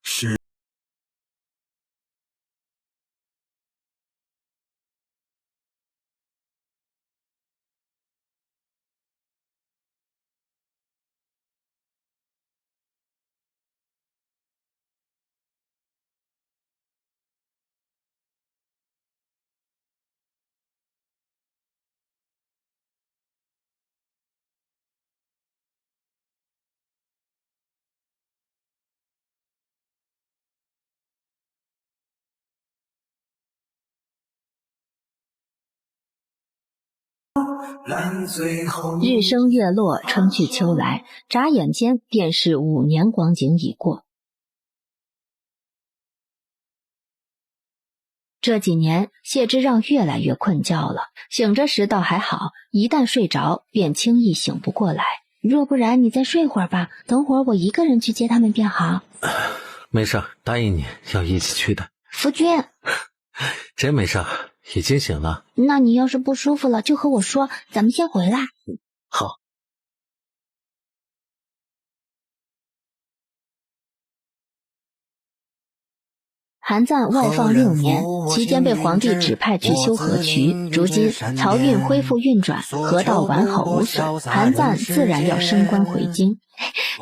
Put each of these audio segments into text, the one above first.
是日升月落，春去秋来，眨眼间便是5年光景已过。这几年，谢之让越来越困觉了，醒着时倒还好，一旦睡着，便轻易醒不过来。若不然你再睡会儿吧，等会儿我一个人去接他们便好。没事，答应你要一起去的。夫君，真没事，已经醒了。那你要是不舒服了，就和我说，咱们先回来。好。韩赞外放6年，期间被皇帝指派去修河渠，如今漕运恢复运转，河道完好无损，韩赞自然要升官回京。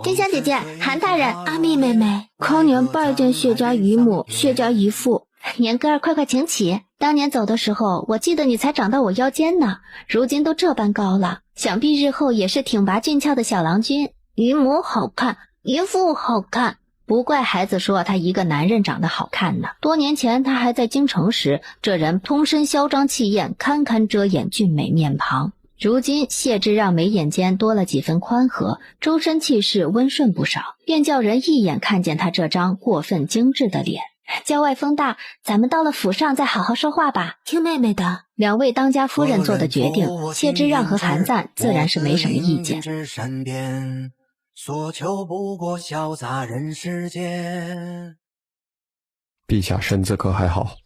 丁香姐姐，韩大人，阿蜜妹妹，康年拜见谢家姨母、谢家姨父。年哥儿，快快请起。当年走的时候，我记得你才长到我腰间呢，如今都这般高了，想必日后也是挺拔俊俏的小郎君。姨母好看，姨父好看。不怪孩子说他一个男人长得好看呢。多年前他还在京城时，这人通身嚣张气焰，堪堪遮掩俊美面庞。如今谢之让眉眼间多了几分宽和，周身气势温顺不少，便叫人一眼看见他这张过分精致的脸。郊外风大，咱们到了府上再好好说话吧。听妹妹的。两位当家夫人做的决定，谢之让和韩赞自然是没什么意见。所求不过潇洒人世间。陛下身子可还好？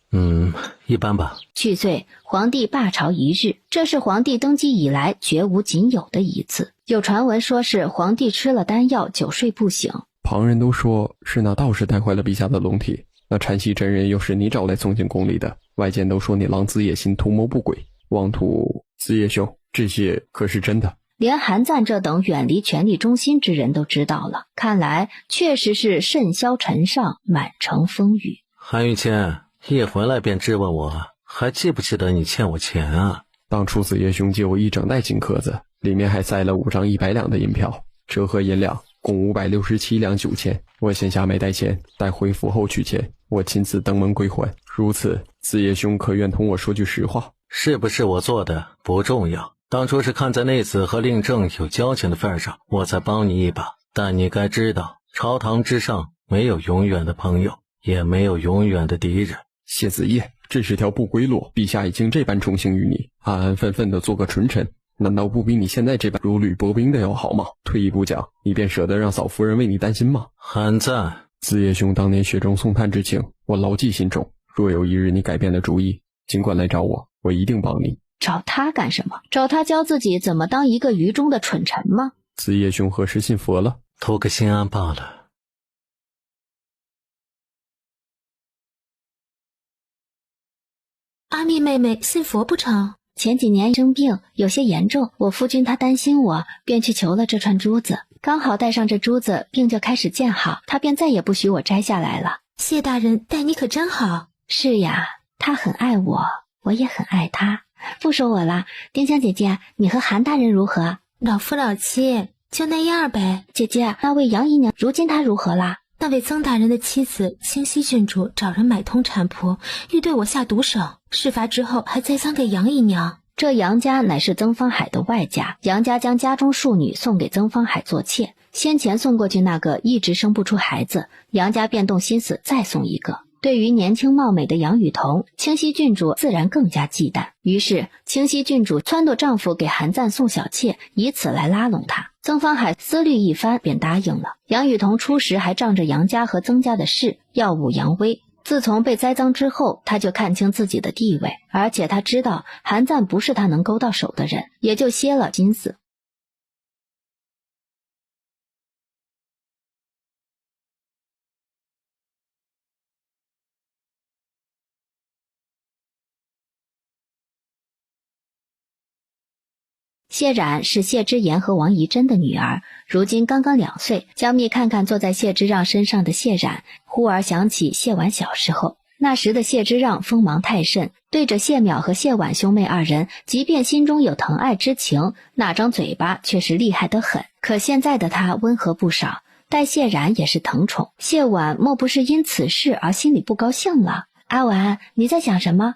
一般吧。去岁皇帝罢朝一日，这是皇帝登基以来绝无仅有的一次。有传闻说是皇帝吃了丹药，久睡不醒。旁人都说是那道士带坏了陛下的龙体，那禅系真人又是你找来送进宫里的。外间都说你狼子野心，图谋不轨，妄图子夜兄，这些可是真的？连韩赞这等远离权力中心之人都知道了，看来确实是甚嚣尘上，满城风雨。韩玉谦一回来便质问我，还记不记得你欠我钱啊？当初子夜兄借我一整袋金壳子，里面还塞了5张100两的银票，折合银两共567两9千。我线下没带钱，待回府后取钱，我亲自登门归还。如此，子夜兄可愿同我说句实话？是不是我做的不重要，当初是看在内子和令正有交情的份上，我才帮你一把。但你该知道，朝堂之上没有永远的朋友，也没有永远的敌人。谢子夜，这是条不归路，陛下已经这般宠幸于你，安安分分的做个纯臣，难道不比你现在这般如履薄冰的要好吗？退一步讲，你便舍得让嫂夫人为你担心吗？韩赞，子夜兄当年雪中送炭之情，我牢记心中。若有一日你改变了主意，尽管来找我，我一定帮你。找他干什么？找他教自己怎么当一个愚忠的蠢臣吗？子夜兄何时信佛了？图个心安罢了。阿蜜妹妹信佛不成？前几年生病有些严重，我夫君他担心我，便去求了这串珠子。刚好戴上这珠子，病就开始见好，他便再也不许我摘下来了。谢大人待你可真好。是呀，他很爱我，我也很爱他。不说我了，丁香姐姐，你和韩大人如何？老夫老妻，就那样呗。姐姐，那位杨姨娘如今她如何啦？那位曾大人的妻子清溪郡主找人买通产婆，欲对我下毒手。事发之后还栽赃给杨姨娘。这杨家乃是曾方海的外家，杨家将家中庶女送给曾方海做妾，先前送过去那个一直生不出孩子，杨家便动心思再送一个。对于年轻貌美的杨雨桐，清溪郡主自然更加忌惮。于是清溪郡主撺掇丈夫给韩赞送小妾，以此来拉拢他。曾方海思虑一番，便答应了。杨雨桐初时还仗着杨家和曾家的事耀武扬威，自从被栽赃之后，他就看清自己的地位，而且他知道韩赞不是他能勾到手的人，也就歇了心思。谢冉是谢之言和王仪真的女儿，如今刚刚2岁。江蜜看看坐在谢之让身上的谢冉，忽而想起谢婉小时候。那时的谢之让锋芒太甚，对着谢淼和谢婉兄妹2人，即便心中有疼爱之情，那张嘴巴却是厉害得很。可现在的他温和不少，待谢冉也是疼宠。谢婉莫不是因此事而心里不高兴了？阿婉，你在想什么？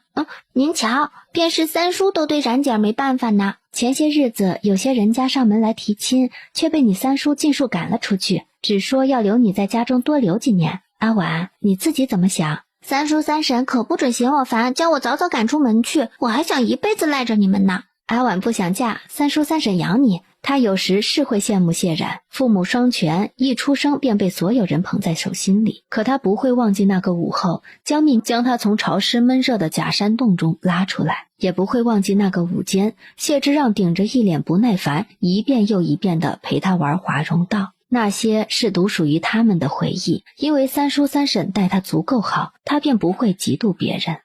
您瞧，便是三叔都对冉姐没办法呢。前些日子有些人家上门来提亲，却被你三叔尽数赶了出去，只说要留你在家中多留几年。阿婉，你自己怎么想？三叔三婶可不准嫌我烦，叫我早早赶出门去，我还想一辈子赖着你们呢。阿婉不想嫁，三叔三婶养你。他有时是会羡慕谢冉，父母双全，一出生便被所有人捧在手心里。可他不会忘记那个午后，江敏将他从潮湿闷热的假山洞中拉出来，也不会忘记那个午间，谢之让顶着一脸不耐烦，一遍又一遍地陪他玩华容道。那些是独属于他们的回忆，因为三叔三婶待他足够好，他便不会嫉妒别人。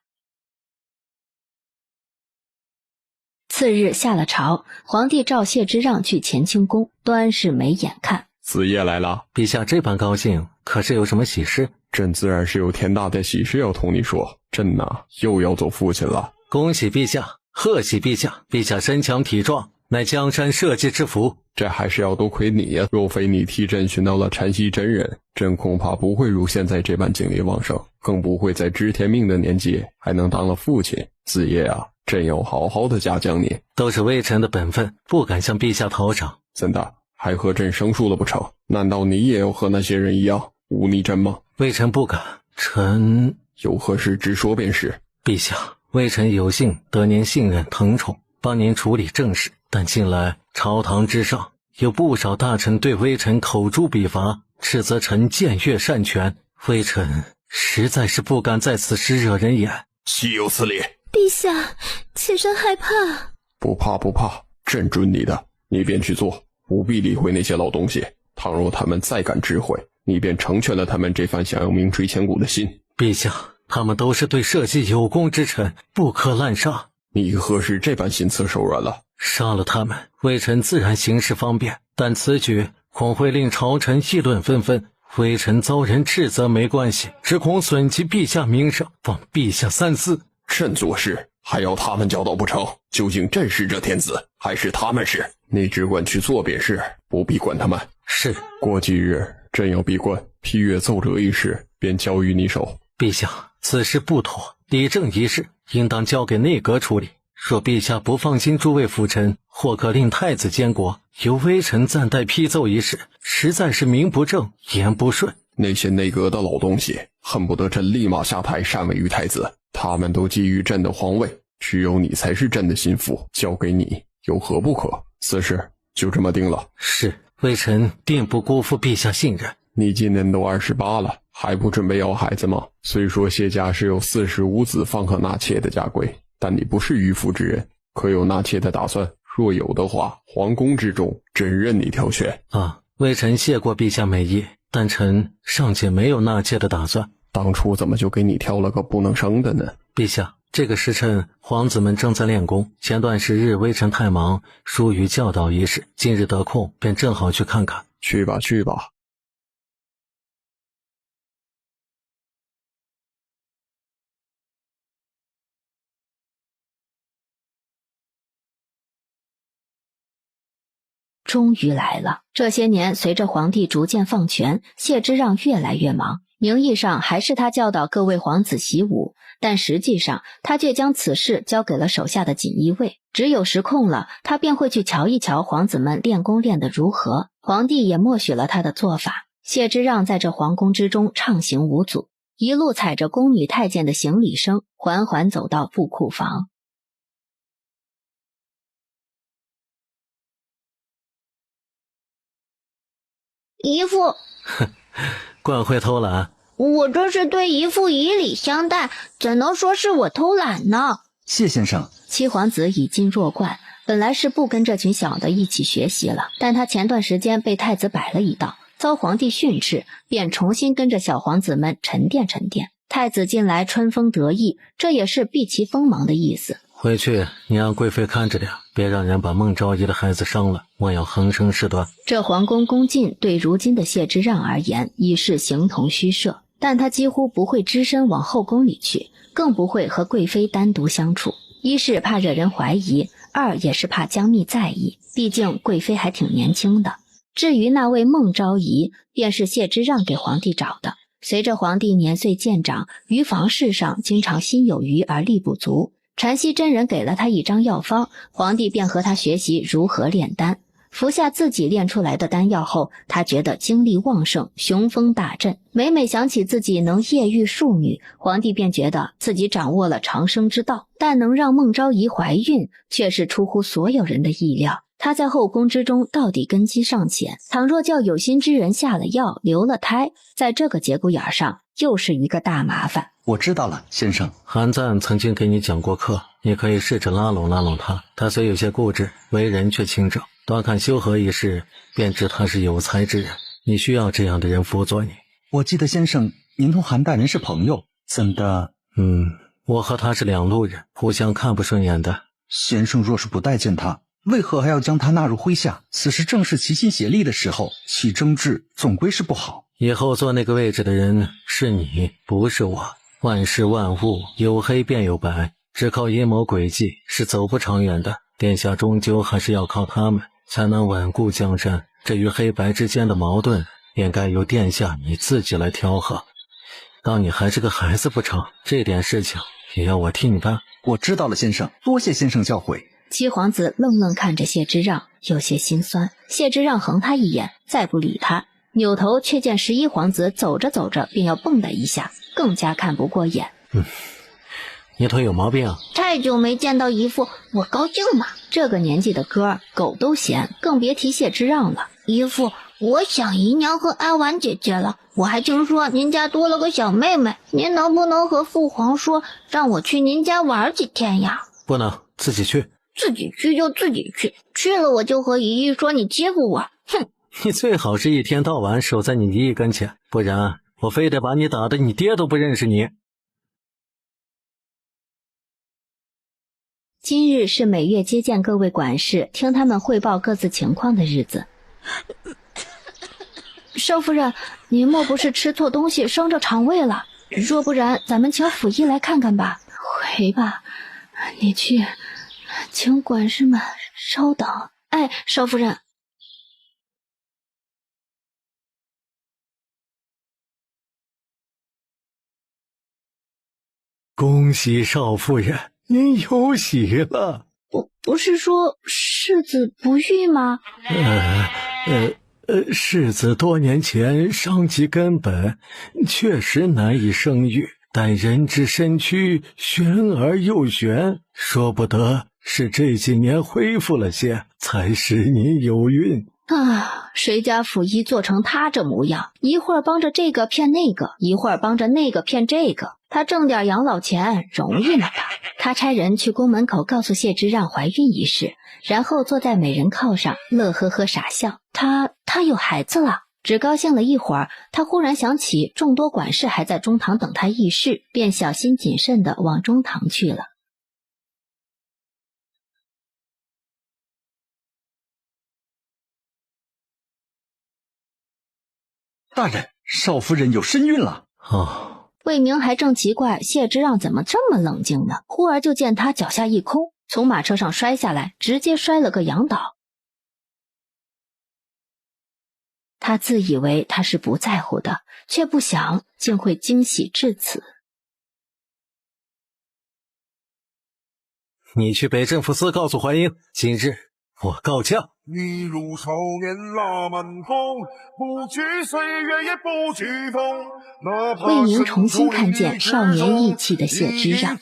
次日下了朝，皇帝召谢之让去乾清宫，端视没眼看。子夜来了。陛下这般高兴，可是有什么喜事？朕自然是有天大的喜事要同你说，朕又要做父亲了。恭喜陛下，贺喜陛下！陛下身强体壮，乃江山社稷之福。这还是要多亏你呀！若非你替朕寻到了禅溪真人，朕恐怕不会如现在这般精力旺盛，更不会在知天命的年纪还能当了父亲。子夜啊，朕要好好的嘉奖你。都是微臣的本分，不敢向陛下讨赏。怎的，还和朕生疏了不成？难道你也要和那些人一样忤逆朕吗？微臣不敢。臣有何事直说便是。陛下，微臣有幸得您信任疼宠，帮您处理政事，但近来朝堂之上有不少大臣对微臣口诛笔伐，斥责臣僭越擅权，微臣实在是不敢在此时惹人眼。岂有此理！陛下，妾身害怕。不怕不怕，朕准你的，你便去做，不必理会那些老东西。倘若他们再敢知会，你便成全了他们这番想要名垂千古的心。陛下，他们都是对社稷有功之臣，不可滥杀。你何时这般心慈手软了？杀了他们，微臣自然行事方便，但此举恐会令朝臣议论纷纷。微臣遭人斥责没关系，只恐损及陛下名声，望陛下三思。朕做事还要他们教导不成？究竟朕是这天子，还是他们是？你只管去做便是，不必管他们。是。过几日朕要闭关，批阅奏折一事便交于你手。陛下，此事不妥，理政一事应当交给内阁处理。若陛下不放心诸位辅臣，或可令太子监国，由微臣暂代批奏一事，实在是名不正言不顺。那些内阁的老东西恨不得朕立马下台禅位于太子，他们都觊觎朕的皇位，只有你才是朕的心腹，交给你有何不可？此事就这么定了。是，微臣定不辜负陛下信任。你今年都28了，还不准备要孩子吗？虽说谢家是有45子方可纳妾的家规，但你不是渔夫之人，可有纳妾的打算？若有的话，皇宫之中朕任你挑选。微臣谢过陛下美意，但臣尚且没有纳妾的打算。当初怎么就给你挑了个不能生的呢？陛下，这个时辰皇子们正在练功，前段时日微臣太忙，疏于教导一事，今日得空便正好去看看。去吧去吧。终于来了。这些年随着皇帝逐渐放权，谢之让越来越忙，名义上还是他教导各位皇子习武，但实际上他却将此事交给了手下的锦衣卫。只有时空了，他便会去瞧一瞧皇子们练功练得如何。皇帝也默许了他的做法。谢之让在这皇宫之中畅行无阻，一路踩着宫女太监的行礼声，缓缓走到布库房。姨父，惯会偷懒。我这是对姨父以礼相待，怎能说是我偷懒呢？谢先生。七皇子已经弱冠，本来是不跟这群小的一起学习了，但他前段时间被太子摆了一道，遭皇帝训斥，便重新跟着小皇子们沉淀沉淀。太子近来春风得意，这也是避其锋芒的意思。回去你让贵妃看着点，别让人把孟昭仪的孩子伤了，我要横生事端。这皇宫宫禁对如今的谢之让而言已是形同虚设，但他几乎不会只身往后宫里去，更不会和贵妃单独相处。一是怕惹人怀疑，二也是怕江密在意，毕竟贵妃还挺年轻的。至于那位孟昭仪，便是谢之让给皇帝找的。随着皇帝年岁渐长，于房事上经常心有余而力不足，禅溪真人给了他一张药方，皇帝便和他学习如何炼丹。服下自己炼出来的丹药后，他觉得精力旺盛，雄风大振。每每想起自己能夜遇庶女，皇帝便觉得自己掌握了长生之道。但能让孟昭仪怀孕，却是出乎所有人的意料。他在后宫之中到底根基尚浅，倘若叫有心之人下了药，留了胎，在这个节骨眼上又是一个大麻烦。我知道了，先生。韩赞曾经给你讲过课，你可以试着拉拢拉拢他。他虽有些固执，为人却清正，端看修和一事，便知他是有才之人。你需要这样的人辅佐你。我记得先生，您同韩大人是朋友，怎的？我和他是两路人，互相看不顺眼的。先生若是不待见他，为何还要将他纳入麾下？此时正是齐心协力的时候，起争执总归是不好。以后坐那个位置的人是你，不是我。万事万物有黑便有白，只靠阴谋诡计是走不长远的。殿下终究还是要靠他们才能稳固江山。至于黑白之间的矛盾，便该由殿下你自己来调和。当你还是个孩子不成，这点事情也要我替你办。我知道了，先生，多谢先生教诲。七皇子愣愣看着谢之让，有些心酸。谢之让横他一眼，再不理他，扭头却见11皇子走着走着便要蹦跶一下，更加看不过眼。你腿有毛病啊？太久没见到姨父，我高兴嘛。这个年纪的哥狗都嫌，更别提谢之让了。姨父，我想姨娘和安婉姐姐了。我还听说您家多了个小妹妹，您能不能和父皇说，让我去您家玩几天呀？不能，自己去。自己去就自己去，去了我就和姨姨说你欺负我。哼！你最好是一天到晚守在你姨姨跟前，不然我非得把你打得你爹都不认识你。今日是每月接见各位管事，听他们汇报各自情况的日子。少夫人，您莫不是吃错东西伤着肠胃了？若不然咱们请府医来看看吧。回吧，你去请管事们稍等。哎，少夫人。恭喜少夫人，您有喜了。不是说世子不育吗？世子多年前伤及根本，确实难以生育，但人之身躯玄而又玄，说不得是这几年恢复了些，才使您有孕。谁家府医做成他这模样，一会儿帮着这个骗那个，一会儿帮着那个骗这个，他挣点养老钱容易呢吧？他差人去宫门口告诉谢之让怀孕一事，然后坐在美人靠上乐呵呵傻笑。他有孩子了。只高兴了一会儿，他忽然想起众多管事还在中堂等他议事，便小心谨慎地往中堂去了。大人，少夫人有身孕了。魏明还正奇怪谢之让怎么这么冷静呢，忽而就见他脚下一空，从马车上摔下来，直接摔了个仰倒。他自以为他是不在乎的，却不想竟会惊喜至此。你去北镇抚司告诉淮英，今日我告假。你如少年拉满弓，不惧岁月也不惧风。魏明重新看见少年义气的谢之让。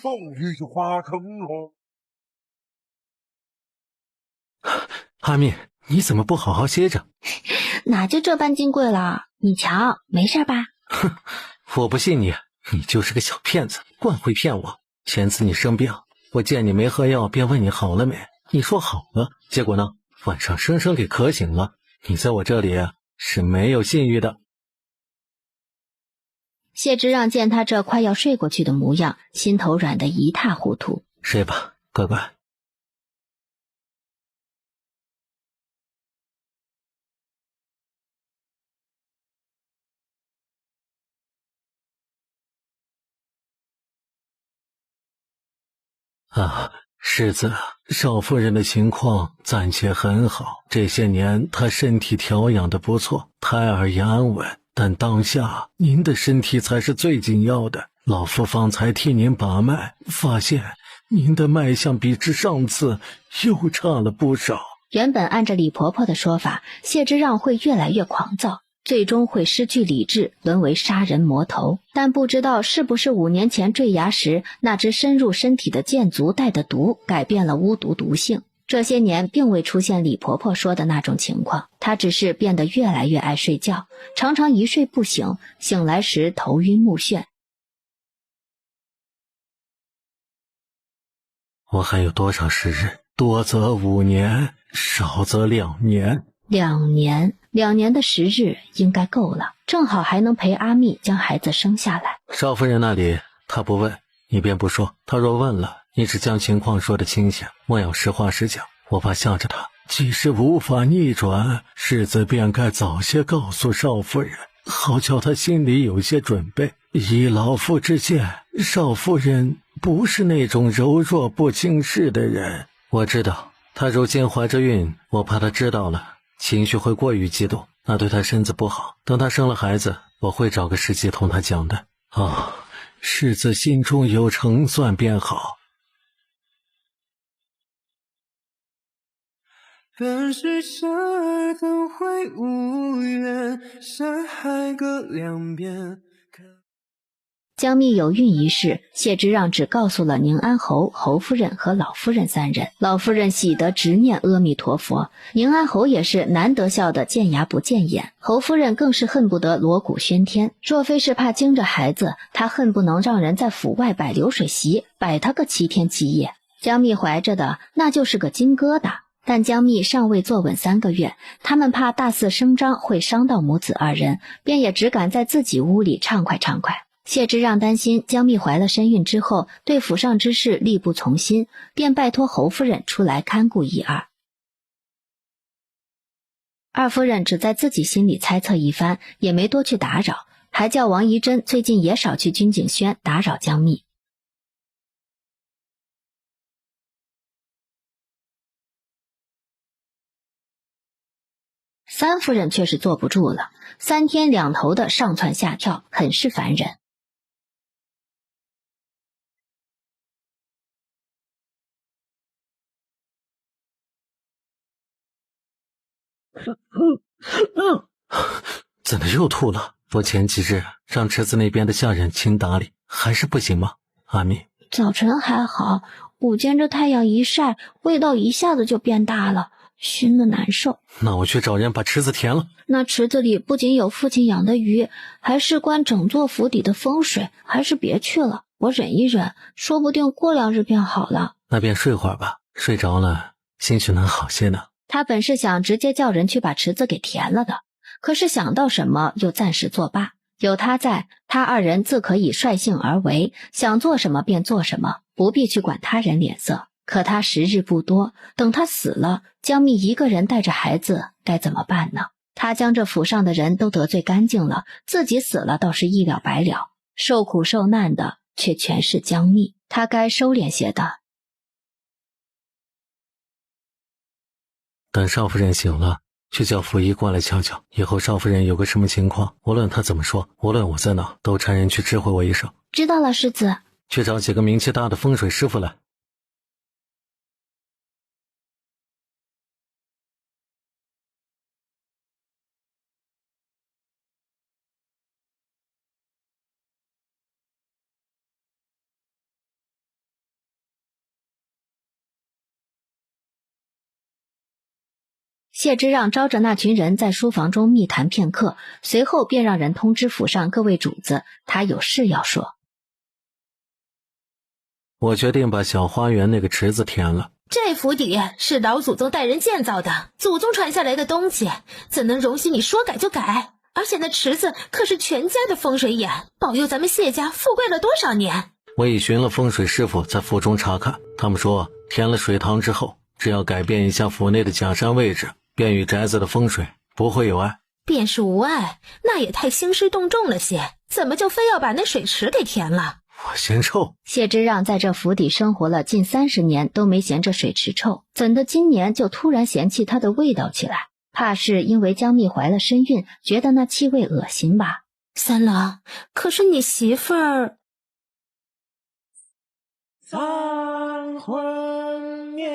阿敏，你怎么不好好歇着？哪就这般金贵了？你瞧，没事吧？哼，我不信你，你就是个小骗子，惯会骗我。前次你生病，我见你没喝药，便问你好了没，你说好了，结果呢，晚上生生给渴醒了。你在我这里是没有信誉的。谢之让见他这快要睡过去的模样，心头软得一塌糊涂。睡吧，乖乖。世子，少夫人的情况暂且很好，这些年她身体调养得不错，胎儿也安稳，但当下您的身体才是最紧要的。老夫方才替您把脉，发现您的脉象比之上次又差了不少。原本按着李婆婆的说法，谢之让会越来越狂躁，最终会失去理智，沦为杀人魔头。但不知道是不是5年前坠崖时那只深入身体的箭足带的毒改变了巫毒毒性，这些年并未出现李婆婆说的那种情况，她只是变得越来越爱睡觉，常常一睡不醒，醒来时头晕目眩。我还有多少时日？多则5年，少则2年。2年的时日应该够了，正好还能陪阿蜜将孩子生下来。少夫人那里她不问，你便不说；她若问了，你只将情况说得清闲，莫要实话实讲，我怕吓着她。既是无法逆转，世子便该早些告诉少夫人，好叫她心里有些准备。以老夫之见，少夫人不是那种柔弱不经事的人。我知道她如今怀着孕，我怕她知道了情绪会过于激动，那对她身子不好。等她生了孩子，我会找个时机同她讲的。世子心中有成算便好。本是生而怎会无缘，山海各两边。江蜜有孕一事，谢之让只告诉了宁安侯、侯夫人和老夫人3人。老夫人喜得直念阿弥陀佛，宁安侯也是难得笑得见牙不见眼，侯夫人更是恨不得锣鼓喧天。若非是怕惊着孩子，她恨不能让人在府外摆流水席，摆他个7天7夜。江蜜怀着的那就是个金疙瘩，但江蜜尚未坐稳3个月，他们怕大肆声张会伤到母子2人，便也只敢在自己屋里畅快畅快。谢之让担心江蜜怀了身孕之后对府上之事力不从心，便拜托侯夫人出来看顾一二。二夫人只在自己心里猜测一番，也没多去打扰，还叫王仪珍最近也少去军景轩打扰江蜜。三夫人却是坐不住了，3天2头的上蹿下跳，很是烦人。怎的又吐了？我前几日让池子那边的下人勤打理，还是不行吗？阿蜜，早晨还好，午间这太阳一晒，味道一下子就变大了，熏得难受。那我去找人把池子填了。那池子里不仅有父亲养的鱼，还事关整座府邸的风水，还是别去了，我忍一忍，说不定过2日便好了。那便睡会儿吧，睡着了兴许能好些呢。他本是想直接叫人去把池子给填了的，可是想到什么又暂时作罢。有他在，他2人自可以率性而为，想做什么便做什么，不必去管他人脸色。可他时日不多，等他死了，江蜜一个人带着孩子该怎么办呢？他将这府上的人都得罪干净了，自己死了倒是一了百了，受苦受难的却全是江蜜，他该收敛些的。等少夫人醒了，去叫府医过来瞧瞧，以后少夫人有个什么情况，无论她怎么说，无论我在哪，都差人去知会我一声。知道了，世子。去找几个名气大的风水师傅来。谢之让招着那群人在书房中密谈片刻，随后便让人通知府上各位主子，他有事要说。我决定把小花园那个池子填了。这府邸是老祖宗代人建造的，祖宗传下来的东西，怎能容许你说改就改？而且那池子可是全家的风水眼，保佑咱们谢家富贵了多少年。我已寻了风水师傅在府中查看，他们说填了水塘之后，只要改变一下府内的假山位置，便与宅子的风水不会有碍。便是无碍，那也太兴师动众了些，怎么就非要把那水池给填了？我嫌臭。谢之让在这府邸生活了近30年，都没嫌这水池臭，怎的今年就突然嫌弃它的味道起来？怕是因为江蜜怀了身孕，觉得那气味恶心吧？三郎，可是你媳妇儿……三魂灭。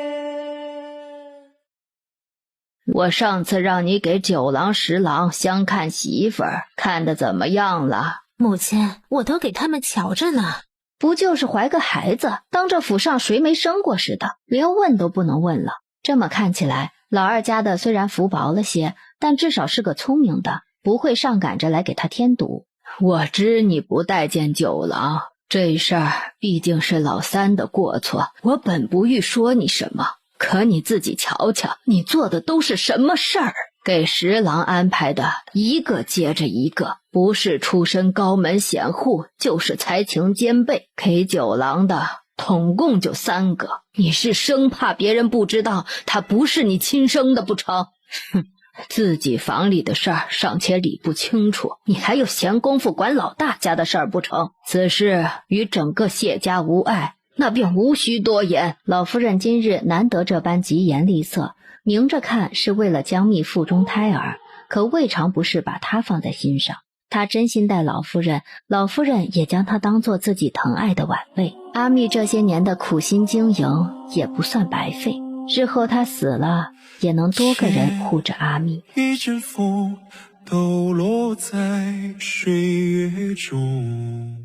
我上次让你给9郎10郎相看媳妇儿，看得怎么样了？母亲，我都给他们瞧着呢。不就是怀个孩子，当这府上谁没生过似的，连问都不能问了。这么看起来，老二家的虽然福薄了些，但至少是个聪明的，不会上赶着来给他添堵。我知你不待见9郎，这事儿毕竟是老三的过错，我本不欲说你什么，可你自己瞧瞧，你做的都是什么事儿？给10郎安排的一个接着一个，不是出身高门显户，就是才情兼备。给9郎的统共就3个，你是生怕别人不知道他不是你亲生的不成？哼，自己房里的事儿尚且理不清楚，你还有闲工夫管老大家的事儿不成？此事与整个谢家无碍，那便无需多言。老夫人今日难得这般疾言厉色，明着看是为了江蜜腹中胎儿，可未尝不是把她放在心上。她真心待老夫人，老夫人也将她当作自己疼爱的晚辈。阿蜜这些年的苦心经营也不算白费，日后她死了，也能多个人护着阿蜜。一阵风抖落在水月中。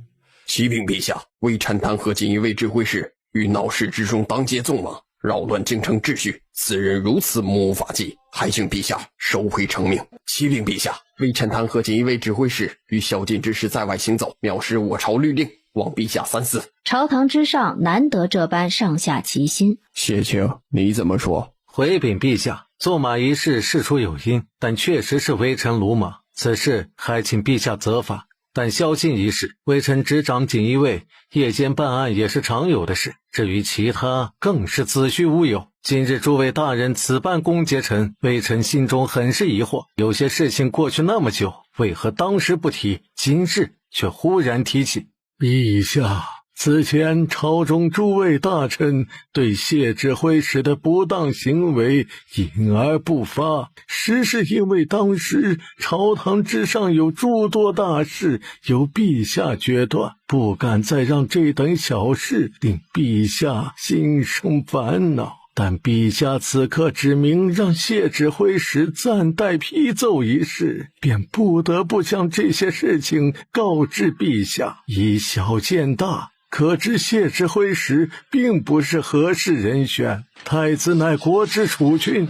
启禀陛下，微臣弹劾锦衣卫指挥使于闹市之中当街纵马，扰乱京城秩序，此人如此目无法纪，还请陛下收回成命。启禀陛下，微臣弹劾锦衣卫指挥使与宵禁之时在外行走，藐视我朝律令，望陛下三思。朝堂之上难得这般上下齐心。谢卿，你怎么说？回禀陛下，纵马一事事出有因，但确实是微臣鲁莽，此事还请陛下责罚。但宵禁一事，微臣执掌锦衣卫，夜间办案也是常有的事，至于其他更是子虚乌有。今日诸位大人此般攻讦臣，微臣心中很是疑惑，有些事情过去那么久，为何当时不提，今日却忽然提起？陛下，此前朝中诸位大臣对谢指挥使的不当行为隐而不发，实是因为当时朝堂之上有诸多大事由陛下决断，不敢再让这等小事令陛下心生烦恼。但陛下此刻指明让谢指挥使暂代批奏一事，便不得不将这些事情告知陛下，以小见大。可知谢指挥使并不是合适人选，太子乃国之储君，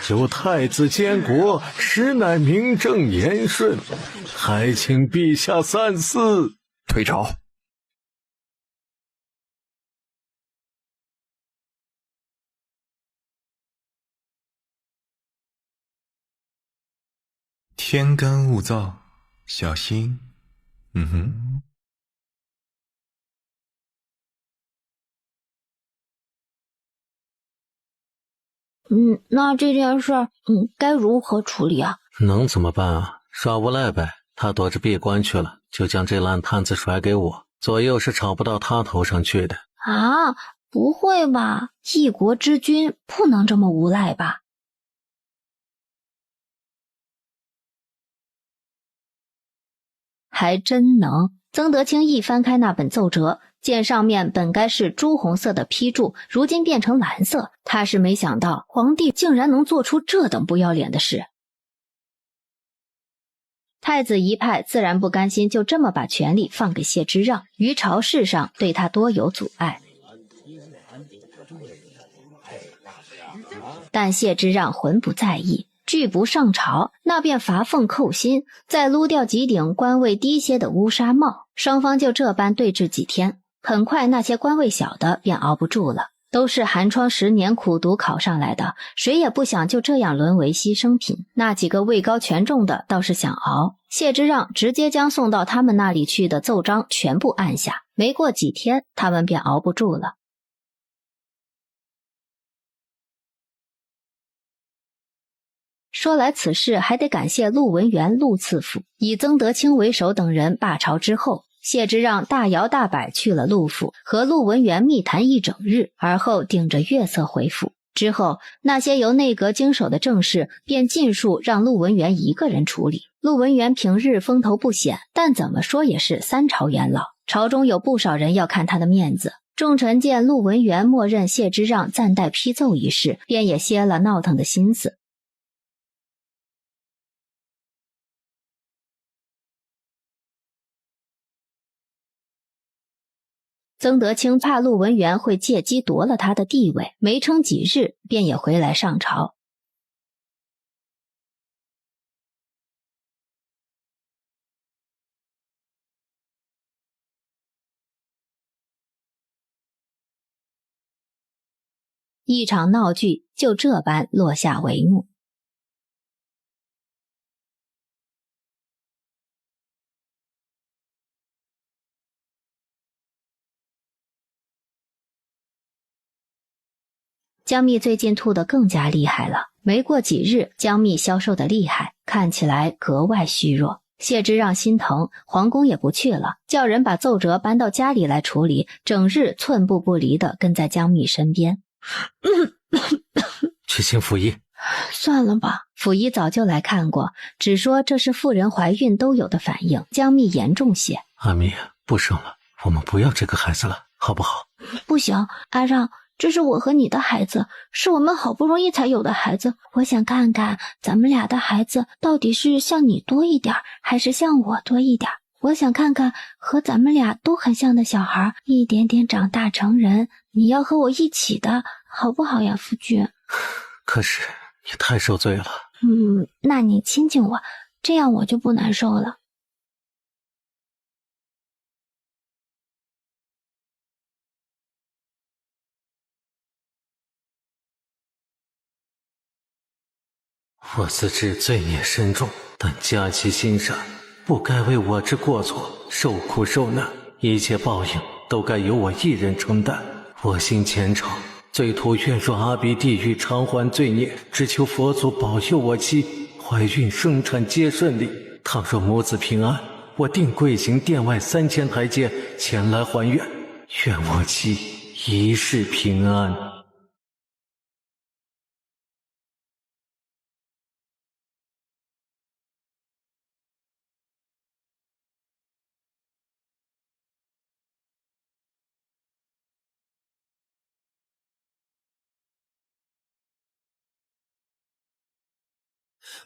由太子监国，实乃名正言顺，还请陛下三思。退朝。天干物燥，小心。那这件事该如何处理啊？能怎么办啊？耍无赖呗。他躲着闭关去了，就将这烂摊子甩给我，左右是吵不到他头上去的。啊，不会吧？一国之君不能这么无赖吧？还真能。曾德清一翻开那本奏折，见上面本该是朱红色的批注，如今变成蓝色。他是没想到皇帝竟然能做出这等不要脸的事。太子一派自然不甘心就这么把权力放给谢之让，于朝事上对他多有阻碍。但谢之让浑不在意，拒不上朝，那便罚俸扣薪，再撸掉几顶官位低些的乌纱帽，双方就这般对峙几天。很快那些官位小的便熬不住了，都是寒窗10年苦读考上来的，谁也不想就这样沦为牺牲品。那几个位高权重的倒是想熬，谢之让直接将送到他们那里去的奏章全部按下，没过几天他们便熬不住了。说来此事还得感谢陆文元陆次府，以曾德清为首等人罢朝之后，谢之让大摇大摆去了陆府，和陆文元密谈一整日，而后顶着月色回府。之后，那些由内阁经手的政事便尽数让陆文元一个人处理。陆文元平日风头不显，但怎么说也是3朝元老，朝中有不少人要看他的面子。众臣见陆文元默认谢之让暂代批奏一事，便也歇了闹腾的心思。曾德清怕陆文元会借机夺了他的地位，没撑几日便也回来上朝。一场闹剧就这般落下帷幕。江蜜最近吐得更加厉害了，没过几日，江蜜消瘦得厉害，看起来格外虚弱。谢之让心疼，皇宫也不去了，叫人把奏折搬到家里来处理，整日寸步不离地跟在江蜜身边。去请府医。算了吧，府医早就来看过，只说这是妇人怀孕都有的反应，江蜜严重些。阿蜜，不生了，我们不要这个孩子了，好不好？不行，阿让，这是我和你的孩子，是我们好不容易才有的孩子。我想看看咱们俩的孩子到底是像你多一点，还是像我多一点。我想看看和咱们俩都很像的小孩一点点长大成人，你要和我一起的，好不好呀，夫君？可是你太受罪了。那你亲亲我，这样我就不难受了。我自知罪孽深重，但加其心善，不该为我之过错受苦受难，一切报应都该由我一人承担。我心虔诚，最图愿若阿鼻地狱偿还罪孽，只求佛祖保佑我妻怀孕生产皆顺利。倘若母子平安，我定跪行殿外3000台阶前来还愿，愿我妻一世平安。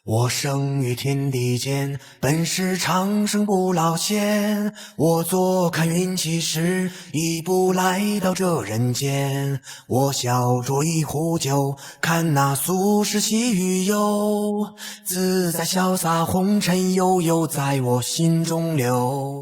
我生于天地间，本是长生不老仙。我坐看云起时，一步来到这人间。我小酌一壶酒，看那俗世喜与忧，自在潇洒红尘悠悠在我心中流。